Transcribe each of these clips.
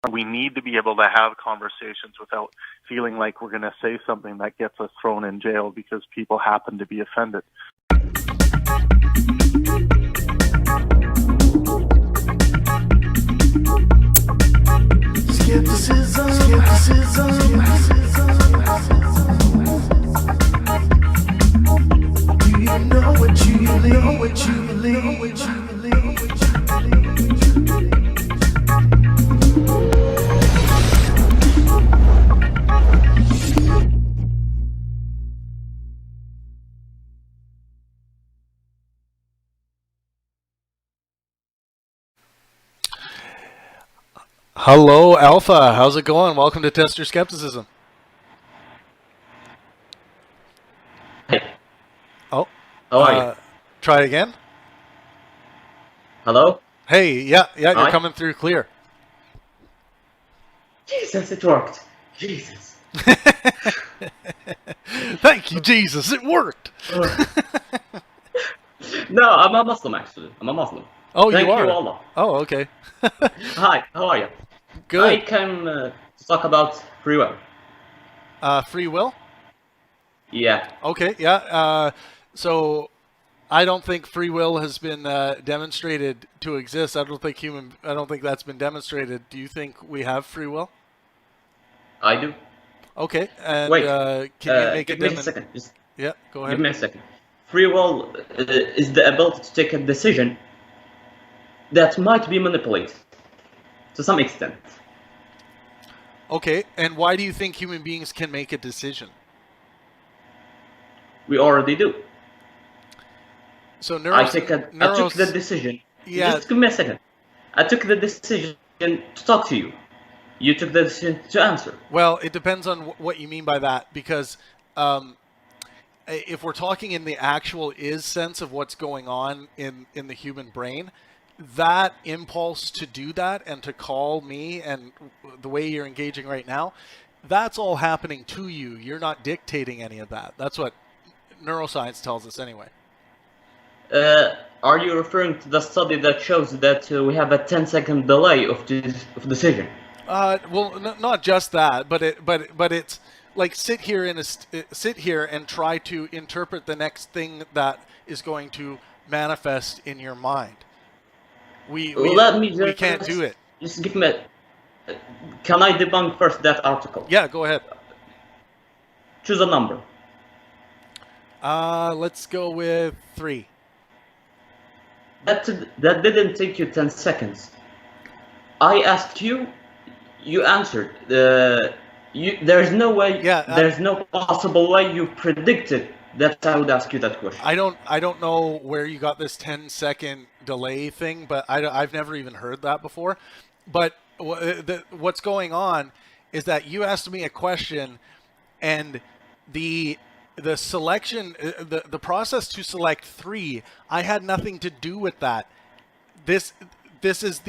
We need to be able to have conversations without feeling like we're going to say something that gets us thrown in jail because people happen to be offended. Skepticism. Do you know what you believe? Hello, Alpha. How's it going? Welcome to Test Your Skepticism. Hey. Oh. How are you? Try again. Hello? Hey, yeah, you're Hi. coming through clear. Jesus, it worked. Jesus. Thank you, Jesus. It worked. No, I'm a Muslim, actually. I'm a Muslim. Oh, Thank you are? you, Allah. Oh, okay. Hi, how are you? Good. I came to talk about free will. Free will? Yeah. Okay, yeah. So I don't think free will has been demonstrated to exist. I don't think that's been demonstrated. Do you think we have free will? I do. Okay, and Wait, can you make give it me a second. Just Yeah, go ahead. give me a second. Free will is the ability to take a decision that might be manipulated to some extent. Okay, and why do you think human beings can make a decision? We already do. So I took the decision. Yeah. Just give me a second. I took the decision to talk to you. You took the decision to answer. Well, it depends on what you mean by that, because if we're talking in the actual sense of what's going on in the human brain, that impulse to do that and to call me and the way you're engaging right now, that's all happening to you. You're not dictating any of that. That's what neuroscience tells us anyway. Are you referring to the study that shows that we have a 10-second delay of decision? Well, not just that, but it's like sit here and try to interpret the next thing that is going to manifest in your mind. We can't do it. Just give me. Can I debunk first that article? Yeah, go ahead. Choose a number. Let's go with 3. That didn't take you 10 seconds. I asked you, you answered. There's no way. Yeah. There's no possible way you predicted that I would ask you that question. I don't know where you got this 10-second delay thing, but I've never even heard that before. But what's going on is that you asked me a question, and the selection, the process to select 3, I had nothing to do with that. This is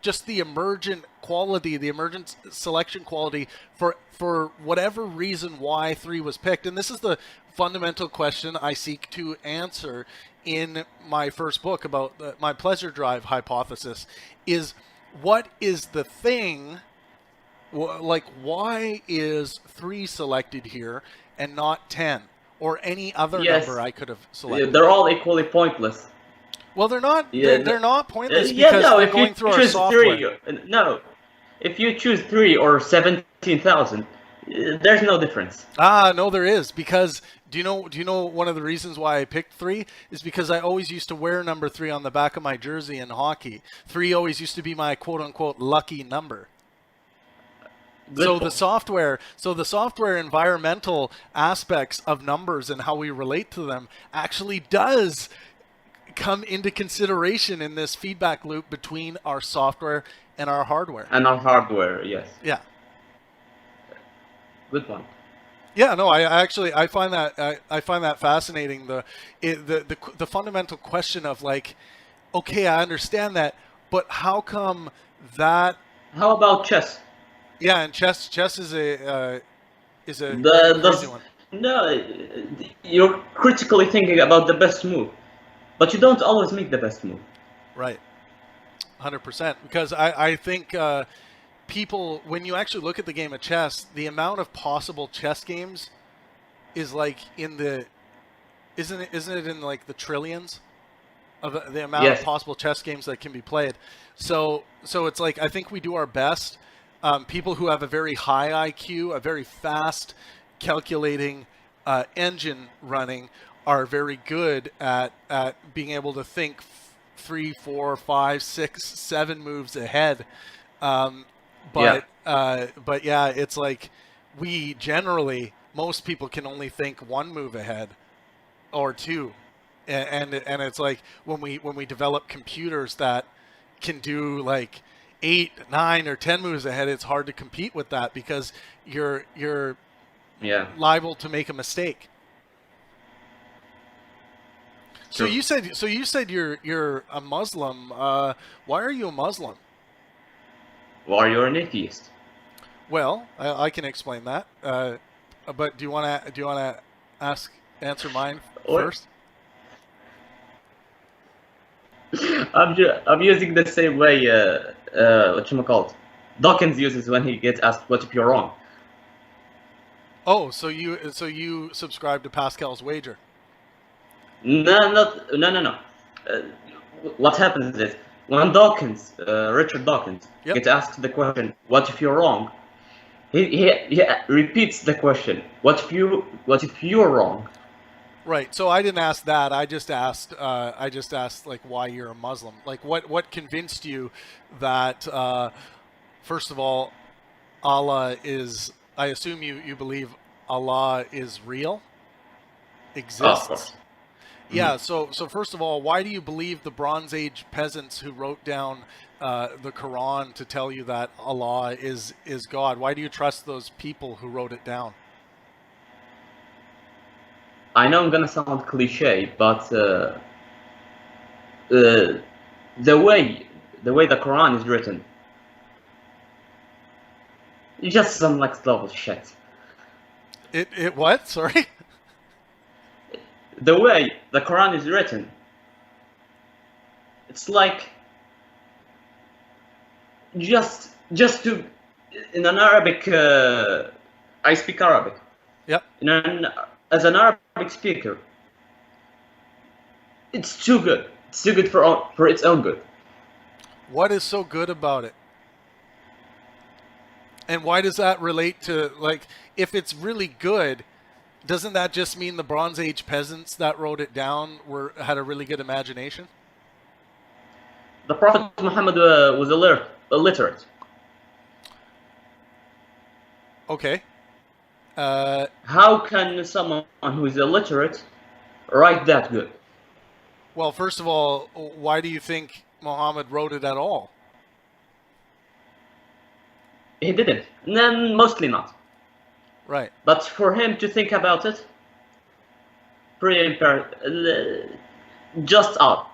just the emergent quality, the emergent selection quality for whatever reason why 3 was picked. And this is the fundamental question I seek to answer in my first book about my pleasure drive hypothesis, is what is the thing, like why is 3 selected here and not 10 or any other number I could have selected? They're all equally pointless. Well, they're not. They're not pointless because they're going through our software. If you choose 3 or 17,000, there's no difference. No, there is, because do you know one of the reasons why I picked 3 is because I always used to wear number 3 on the back of my jersey in hockey. 3 always used to be my quote unquote lucky number. The software environmental aspects of numbers and how we relate to them actually does come into consideration in this feedback loop between our software and our hardware. Yes. Yeah. Good one. Yeah, no, I find that fascinating. The fundamental question of like, okay, I understand that, but how come that? How about chess? Yeah, and chess is a crazy one. No, you're critically thinking about the best move, but you don't always make the best move. Right, 100%. Because I think people, when you actually look at the game of chess, the amount of possible chess games is like in the, isn't it in like the trillions of the amount Yes. of possible chess games that can be played. So it's like, I think we do our best. People who have a very high IQ, a very fast calculating engine running, are very good at being able to think 3, 4, 5, 6, 7 moves ahead. But yeah, it's like we generally, most people can only think 1 move ahead or 2, and it's like when we develop computers that can do like 8, 9, or 10 moves ahead, it's hard to compete with that because you're liable to make a mistake. So True. you said you're a Muslim. Why are you a Muslim? Why you're an atheist? Well, I can explain that. But do you want to answer mine first? I'm using the same way Dawkins uses when he gets asked what if you're wrong. Oh, so you subscribe to Pascal's wager? No. What happens is when Dawkins, Richard Dawkins, Yep. gets asked the question, "What if you're wrong?" He repeats the question, "What if you're wrong?" Right. So I didn't ask that. I just asked like why you're a Muslim. Like what convinced you that first of all, Allah is. I assume you believe Allah is real, exists. Oh, of course. Yeah. So first of all, why do you believe the Bronze Age peasants who wrote down the Quran to tell you that Allah is God? Why do you trust those people who wrote it down? I know I'm gonna sound cliche, but the way the Quran is written, it's just some next level shit. It what? Sorry. The way the Quran is written, it's like just to in an Arabic. I speak Arabic. Yep. As an Arabic speaker, it's too good. It's too good for its own good. What is so good about it? And why does that relate to, like, if it's really good, doesn't that just mean the Bronze Age peasants that wrote it down had a really good imagination? The Prophet Muhammad was illiterate. Okay. How can someone who is illiterate write that good? Well, first of all, why do you think Muhammad wrote it at all? He didn't. No, mostly not. Right. But for him to think about it, just odd.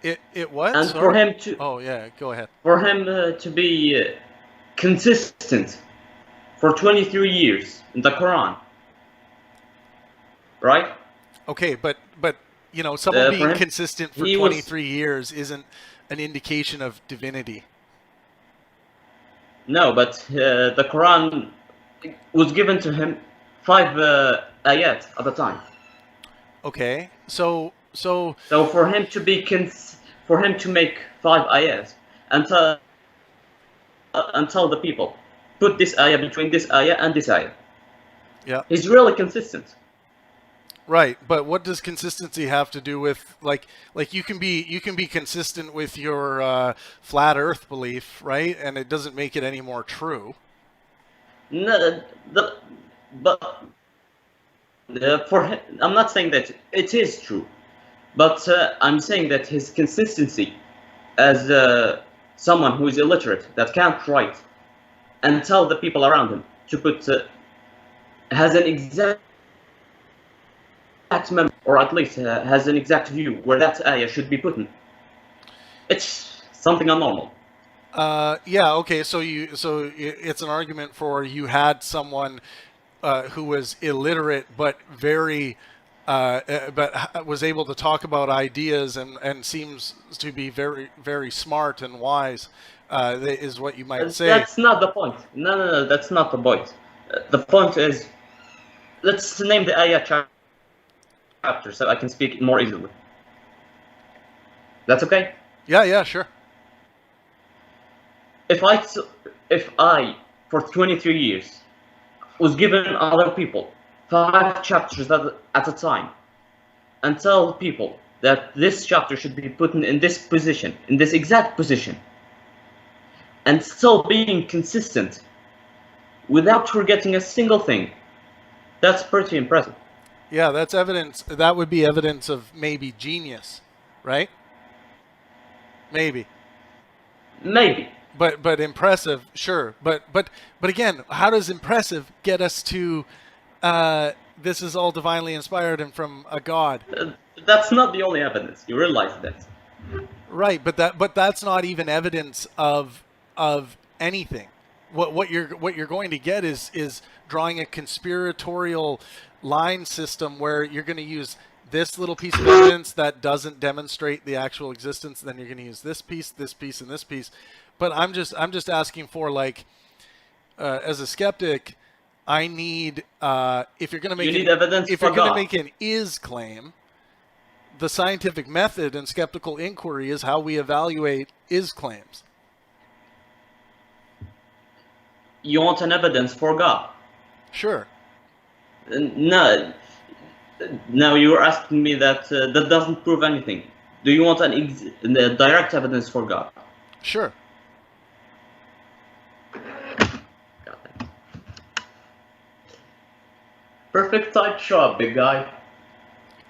It what? And Sorry? for him to Oh yeah, go ahead. for him to be consistent for 23 years in the Quran, right? Okay, but you know, someone For being him, consistent for he was- 23 years isn't an indication of divinity. No, but the Quran was given to him 5 ayat at a time. Okay, so So for him to be for him to make 5 ayahs and tell the people, put this ayah between this ayah and this ayah. yeah. He's really consistent. Right, but what does consistency have to do with like you can be consistent with your flat Earth belief, right? And it doesn't make it any more true. No, but for him, I'm not saying that it is true, but I'm saying that his consistency as someone who is illiterate that can't write and tell the people around him to put has an exact memory, or at least has an exact view where that ayah should be put in. It's something abnormal. Yeah, okay, so it's an argument for you had someone who was illiterate but very but was able to talk about ideas and seems to be very, very smart and wise, is what you might say. That's not the point. No, that's not the point. The point is, let's name the ayah chapter so I can speak more easily. That's okay? Yeah, sure. If I for 23 years was given other people 5 chapters at a time and tell people that this chapter should be put in this position, in this exact position, and still being consistent without forgetting a single thing, that's pretty impressive. Yeah, that's evidence. That would be evidence of maybe genius, right? Maybe. But impressive, sure. But again, how does impressive get us to this is all divinely inspired and from a god? That's not the only evidence. You realize that, right? But that's not even evidence of anything. What you're going to get is drawing a conspiratorial line system where you're going to use this little piece of evidence that doesn't demonstrate the actual existence. Then you're going to use this piece, and this piece. But I'm just asking for, like, as a skeptic, I need if you're going to make an is claim, the scientific method and skeptical inquiry is how we evaluate is claims. You want an evidence for God? Sure. No. Now you're asking me that that doesn't prove anything. Do you want a direct evidence for God? Sure. Perfect time to show up, big guy.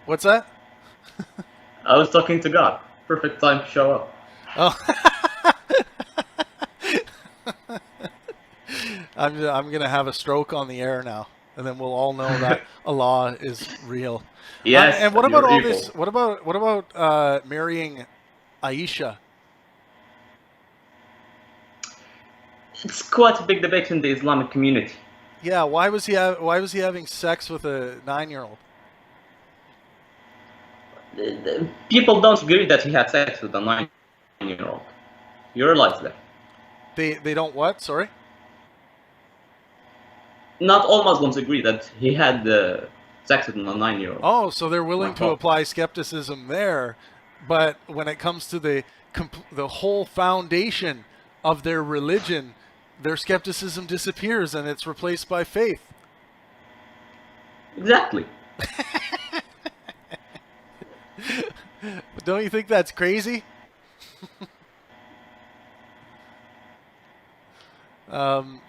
What's that? I was talking to God. Perfect time to show up. Oh. I'm gonna have a stroke on the air now, and then we'll all know that Allah is real. Yes. And what about all evil. this? What about marrying Aisha? It's quite a big debate in the Islamic community. Yeah, why was he having sex with a 9-year-old? People don't agree that he had sex with a 9-year-old. You realize that? They don't what? Sorry? Not all Muslims agree that he had sex with a 9-year-old. Oh, so they're willing to apply skepticism there, but when it comes to the whole foundation of their religion, their skepticism disappears and it's replaced by faith. Exactly. Don't you think that's crazy? Kinda.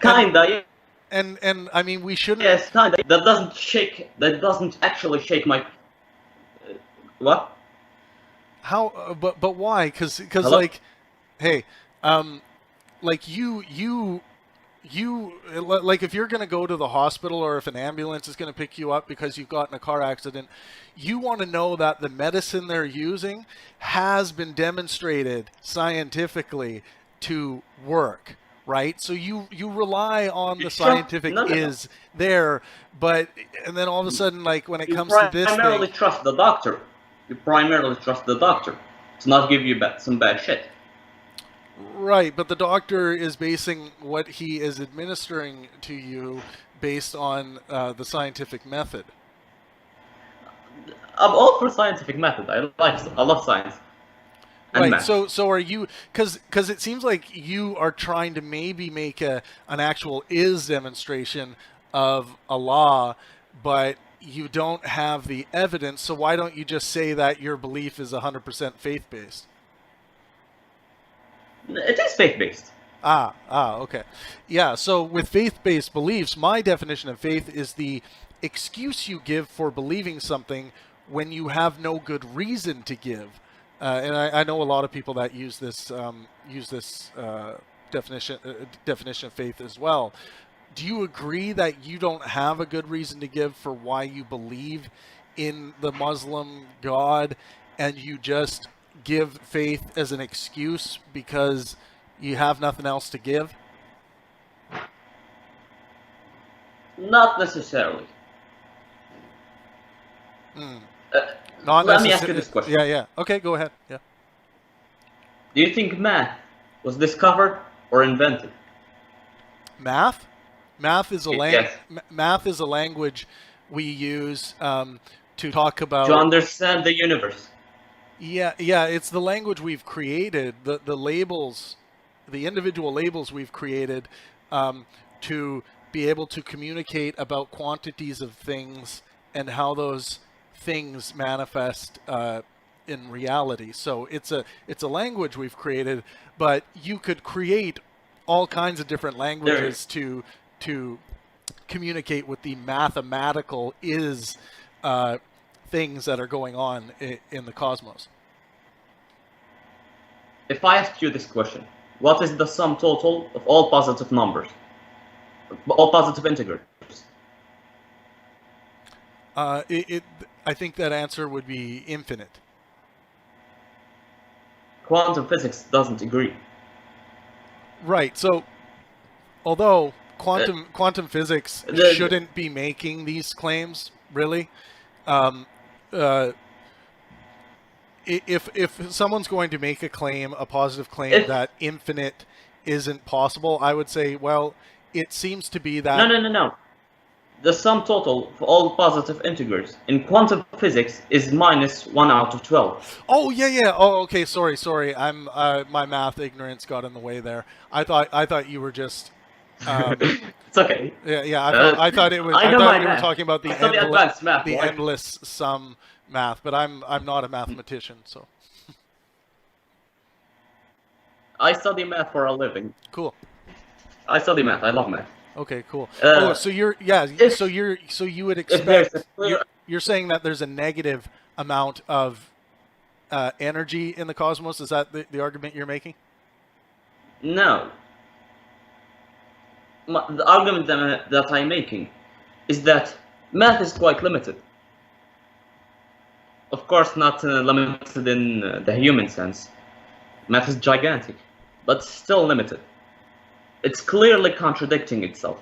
Yeah. And I mean, we shouldn't. Yes, kinda. That doesn't actually shake my. What? How? But why? Because like, hey, like you like if you're going to go to the hospital or if an ambulance is going to pick you up because you've gotten a car accident, you want to know that the medicine they're using has been demonstrated scientifically to work, right? So you rely on the scientific is there, but and then all of a sudden, like when it comes to this thing, you primarily trust the doctor. You primarily trust the doctor to not give you some bad shit. Right, but the doctor is basing what he is administering to you based on the scientific method. I'm all for scientific method. I love science. Right. Math. So are you? Because it seems like you are trying to maybe make an actual is demonstration of Allah, but you don't have the evidence. So why don't you just say that your belief is 100% faith based? It is faith-based. Okay. Yeah, so with faith-based beliefs, my definition of faith is the excuse you give for believing something when you have no good reason to give. And I know a lot of people that use this definition of faith as well. Do you agree that you don't have a good reason to give for why you believe in the Muslim God, and you just give faith as an excuse because you have nothing else to give? Not necessarily. Not Let me ask you this question. Yeah. Okay, go ahead. Yeah. Do you think math was discovered or invented? Math? Math is a Yes. Math is a language we use to talk about. To understand the universe. Yeah. It's the language we've created. The labels, the individual labels we've created to be able to communicate about quantities of things and how those things manifest in reality. So it's a language we've created, but you could create all kinds of different languages to communicate with the mathematical things that are going on in the cosmos. If I asked you this question, what is the sum total of all positive numbers? All positive integers? I think that answer would be infinite. Quantum physics doesn't agree. Right. So, although quantum physics shouldn't be making these claims, really, if someone's going to make a positive claim that infinite isn't possible, I would say, well, it seems to be that. No. The sum total for all positive integers in quantum physics is minus 1 out of 12. Oh yeah. Oh, okay. Sorry. I'm my math ignorance got in the way there. I thought you were just. It's okay. Yeah. I thought it was. I thought you were talking about the endless sum math, but I'm not a mathematician, so. I study math for a living. Cool. I study math. I love math. Okay, cool. So you would expect you're saying that there's a negative amount of energy in the cosmos. Is that the argument you're making? No. The argument that I'm making is that math is quite limited. Of course, not limited in the human sense. Math is gigantic, but still limited. It's clearly contradicting itself.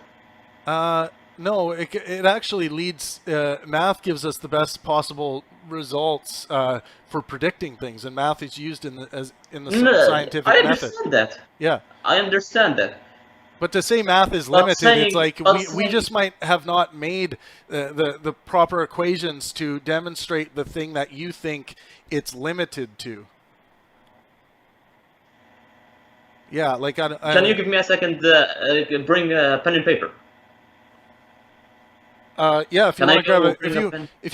No, it actually leads. Math gives us the best possible results for predicting things, and math is used in the scientific method. I understand that. Yeah, I understand that. But to say math is limited, it's like we just might have not made the proper equations to demonstrate the thing that you think it's limited to. Yeah, like can you give me a second? Bring a pen and paper. Yeah, if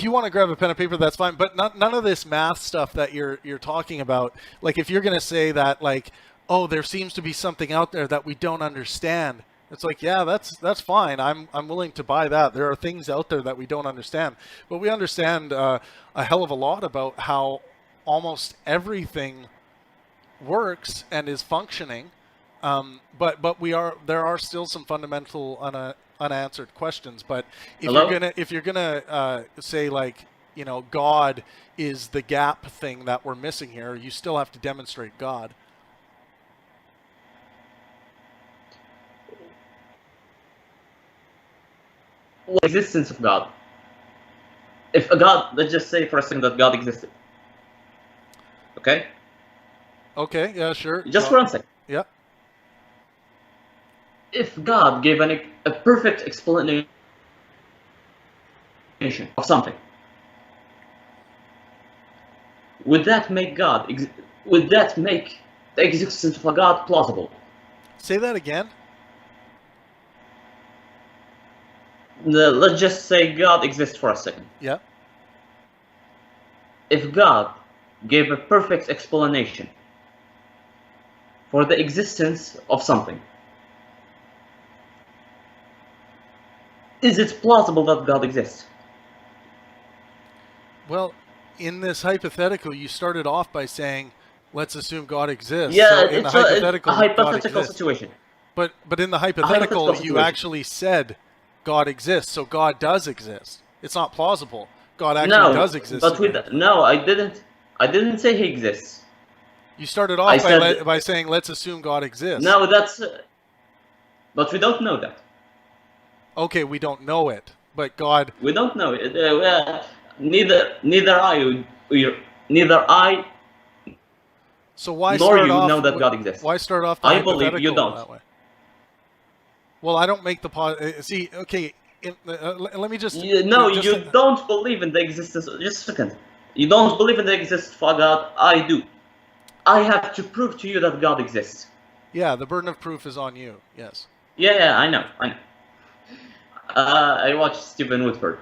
you want to grab a pen and paper, that's fine. But none of this math stuff that you're talking about. Like if you're gonna say that, like, oh, there seems to be something out there that we don't understand. It's like, yeah, that's fine. I'm willing to buy that. There are things out there that we don't understand, but we understand a hell of a lot about how almost everything works and is functioning, but there are still some fundamental unanswered questions. But if you're gonna say, like, you know, God is the gap thing that we're missing here, you still have to demonstrate God. Existence of God. If a God, let's just say for a second that God existed. Okay. Okay, yeah, sure. Just for 1 second. Yeah. If God gave a perfect explanation of something, would that make the existence of a God plausible? Say that again. Let's just say God exists for a second. Yeah. If God gave a perfect explanation for the existence of something, is it plausible that God exists? Well, in this hypothetical, you started off by saying, let's assume God exists. Yeah, so it's a hypothetical situation. But in the hypothetical, you actually said God exists, so God does exist. It's not plausible. God actually does exist. But I didn't say he exists. You started off by saying, let's assume God exists. No, but we don't know that. Okay, we don't know it, but God. We don't know it. neither I So why nor start you off know that God exists. Why start off the I believe you hypothetical don't. that way? Well, I don't make the see. Okay, let me just. No, just you don't believe in the existence. Just a second. You don't believe in the existence of God. I do. I have to prove to you that God exists. Yeah, the burden of proof is on you. Yes. Yeah, I know. I watched Stephen Woodford.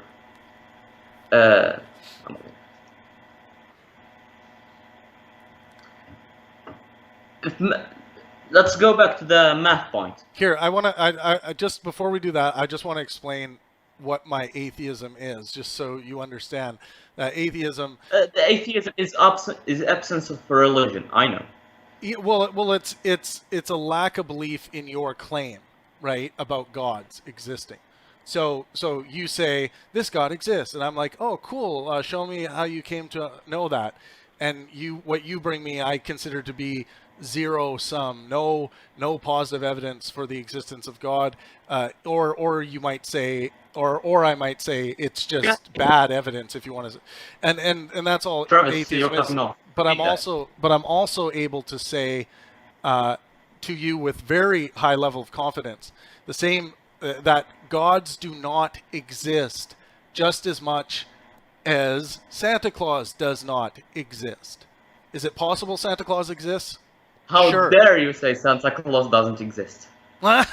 Let's go back to the math point. Here, I just before we do that, I just want to explain what my atheism is, just so you understand that atheism. The atheism is absence of religion. I know. Well, it's a lack of belief in your claim, right, about God's existing. So you say this God exists, and I'm like, oh, cool. Show me how you came to know that. And what you bring me, I consider to be zero sum, no positive evidence for the existence of God, or you might say, or I might say it's just bad evidence if you want to, and that's all Travis, atheism is. But I'm also able to say to you with very high level of confidence the same that gods do not exist just as much as Santa Claus does not exist. Is it possible Santa Claus exists? How Sure. dare you say Santa Claus doesn't exist? I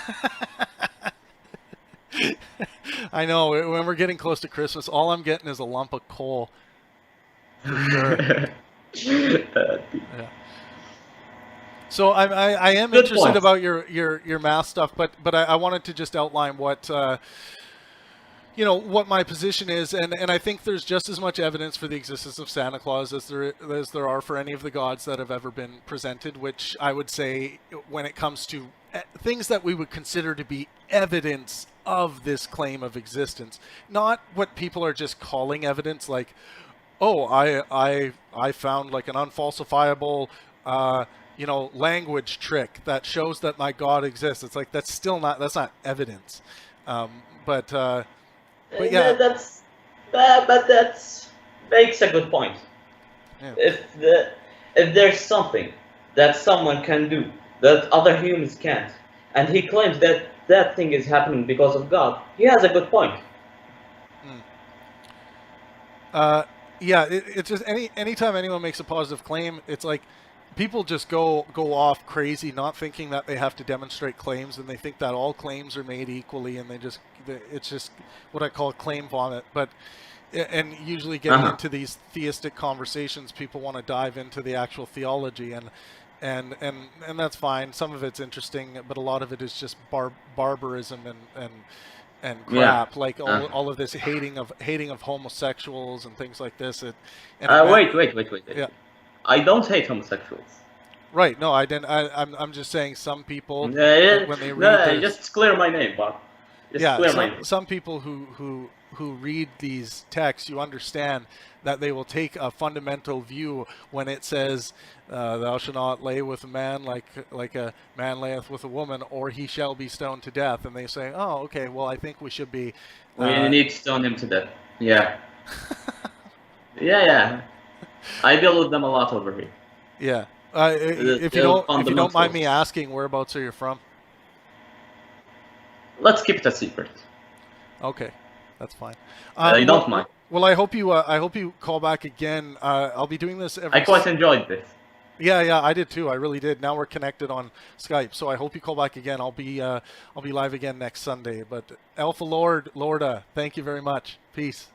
know, when we're getting close to Christmas, all I'm getting is a lump of coal. For sure. Yeah. So I am Good interested point. about your math stuff, but I wanted to just outline what what my position is, and I think there's just as much evidence for the existence of Santa Claus as there are for any of the gods that have ever been presented, which I would say when it comes to things that we would consider to be evidence of this claim of existence, not what people are just calling evidence, like, oh, I found like an unfalsifiable language trick that shows that my God exists. It's like that's not evidence. But yeah, that makes a good point. Yeah. If there's something that someone can do that other humans can't, and he claims that thing is happening because of God, he has a good point. Yeah, it's just anytime anyone makes a positive claim, it's like people just go off crazy, not thinking that they have to demonstrate claims, and they think that all claims are made equally, and it's just what I call claim vomit. And usually getting into these theistic conversations, people want to dive into the actual theology, and that's fine. Some of it's interesting, but a lot of it is just barbarism and crap, like all of this hating of homosexuals and things like this. Wait. Yeah. I don't hate homosexuals. Right? No, I didn't. I'm just saying some people when they read just clear my name, Bob. Some people who read these texts, you understand that they will take a fundamental view when it says, "Thou shalt not lay with a man like a man layeth with a woman, or he shall be stoned to death." And they say, "Oh, okay. Well, I think we should be." We need to stone him to death. Yeah. yeah. I deal with them a lot over here. Yeah. If you don't mind me asking, whereabouts are you from? Let's keep it a secret. Okay, that's fine. I don't mind. Well, I hope you call back again. I'll be doing this every. I quite enjoyed this. Yeah, I did too. I really did. Now we're connected on Skype, so I hope you call back again. I'll be live again next Sunday. But Alpha Lorda, thank you very much. Peace.